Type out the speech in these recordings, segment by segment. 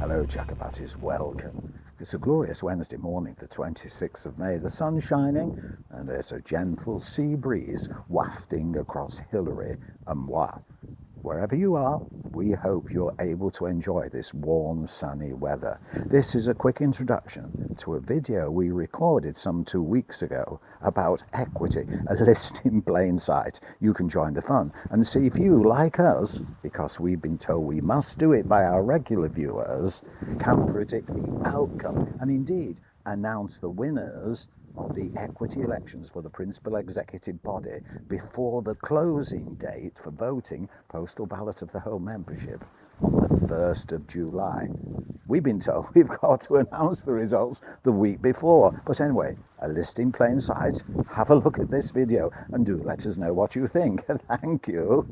Hello, Jacobatis, welcome. It's a glorious Wednesday morning, the 26th of May. The sun's shining and there's a gentle sea breeze wafting across Hillary and Moi. Wherever you are, we hope you're able to enjoy this warm, sunny weather. This is a quick introduction to a video we recorded some 2 weeks ago about equity, a list in plain sight. You can join the fun and see if you, like us, because we've been told we must do it by our regular viewers, can predict the outcome and indeed announce the winners of the equity elections for the principal executive body before the closing date for voting postal ballot of the whole membership on the 1st of July. We've been told we've got to announce the results the week before. But anyway, a list in plain sight. Have a look at this video and do let us know what you think. Thank you.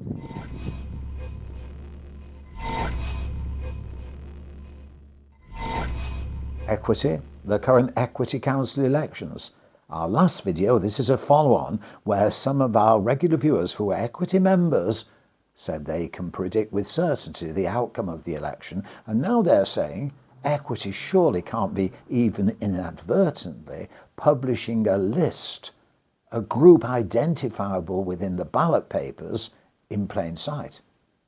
Equity, the current Equity Council elections. Our last video, this is a follow-on, where some of our regular viewers who are equity members said they can predict with certainty the outcome of the election, and now they're saying equity surely can't be even inadvertently publishing a list, a group identifiable within the ballot papers in plain sight.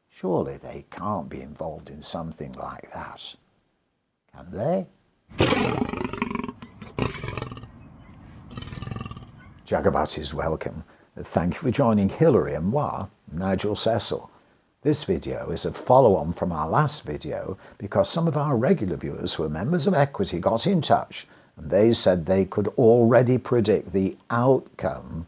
Surely they can't be involved in something like that, can they? Jacobatis, welcome. Thank you for joining Hillary and moi, Nigel, Cecil. This video is a follow-on from our last video because some of our regular viewers who are members of Equity got in touch and they said they could already predict the outcome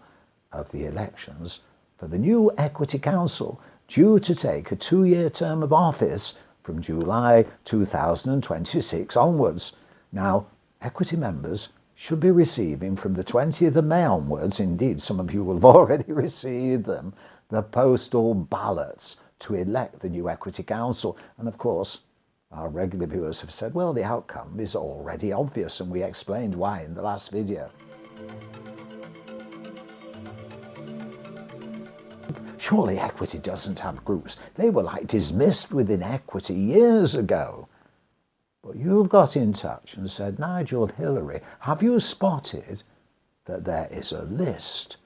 of the elections for the new Equity Council due to take a 2-year term of office from July 2026 onwards. Now, Equity members should be receiving from the 20th of May onwards, indeed some of you will have already received them, the postal ballots to elect the new Equity Council. And of course, our regular viewers have said, well, the outcome is already obvious, and we explained why in the last video. Surely Equity doesn't have groups. They were like dismissed within Equity years ago. But you've got in touch and said, Nigel, Hillary, have you spotted that there is a list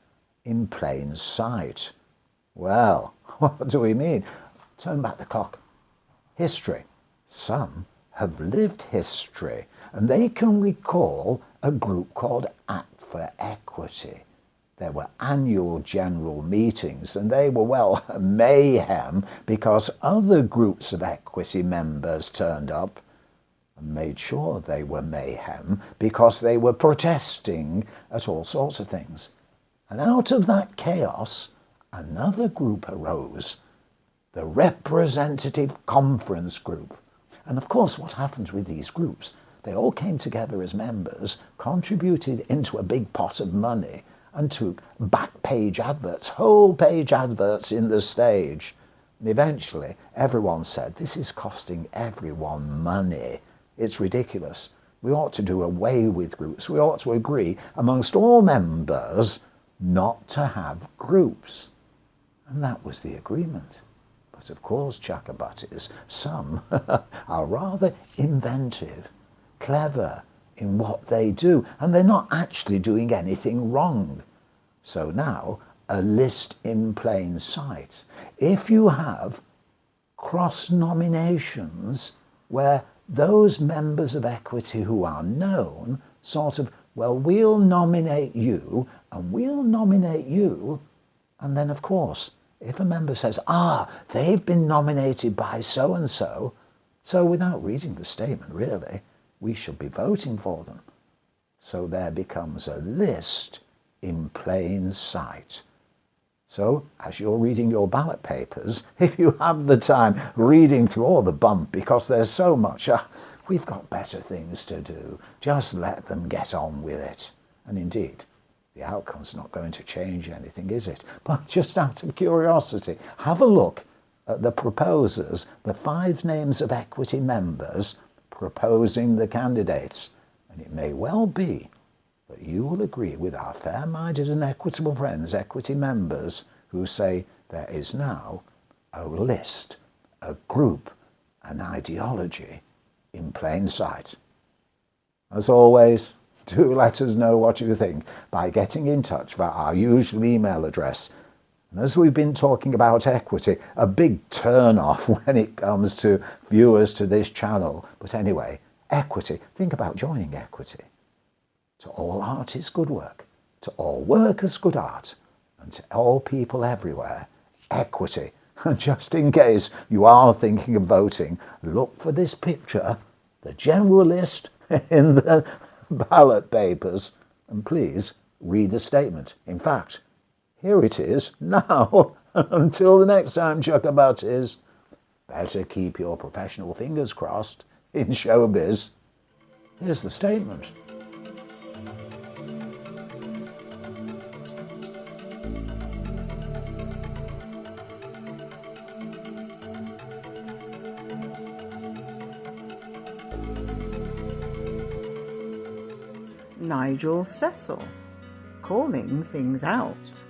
in plain sight? Well, what do we mean? Turn back the clock. History. Some have lived history, and they can recall a group called Act for Equity. There were annual general meetings, and they were, well, mayhem, because other groups of Equity members turned up and made sure they were mayhem because they were protesting at all sorts of things. And out of that chaos, another group arose, the Representative Conference Group. And of course, what happened with these groups? They all came together as members, contributed into a big pot of money, and took back page adverts, whole page adverts in the stage. And eventually, everyone said, this is costing everyone money. It's ridiculous. We ought to do away with groups. We ought to agree amongst all members not to have groups. And that was the agreement. But of course, Jacobatis, some are rather inventive, clever in what they do, and they're not actually doing anything wrong. So now, a list in plain sight. If you have cross-nominations where those members of Equity who are known sort of, well, we'll nominate you and we'll nominate you. And then, of course, if a member says, they've been nominated by so-and-so, so without reading the statement, really, we should be voting for them. So there becomes a list in plain sight. So, as you're reading your ballot papers, if you have the time reading through all the bump, because there's so much, we've got better things to do. Just let them get on with it. And indeed, the outcome's not going to change anything, is it? But just out of curiosity, have a look at the proposers, the 5 names of Equity members proposing the candidates. And it may well be that you will agree with our fair-minded and equitable friends, Equity members, who say there is now a list, a group, an ideology in plain sight. As always, do let us know what you think by getting in touch via our usual email address. And as we've been talking about equity, a big turn-off when it comes to viewers to this channel. But anyway, equity, think about joining equity. To all art is good work, to all work is good art, and to all people everywhere, equity. And just in case you are thinking of voting, look for this picture, the general list in the ballot papers, and please read the statement. In fact, here it is now. Until the next time, chuckabutties, better keep your professional fingers crossed in showbiz. Here's the statement. Nigel Cecil, calling things out.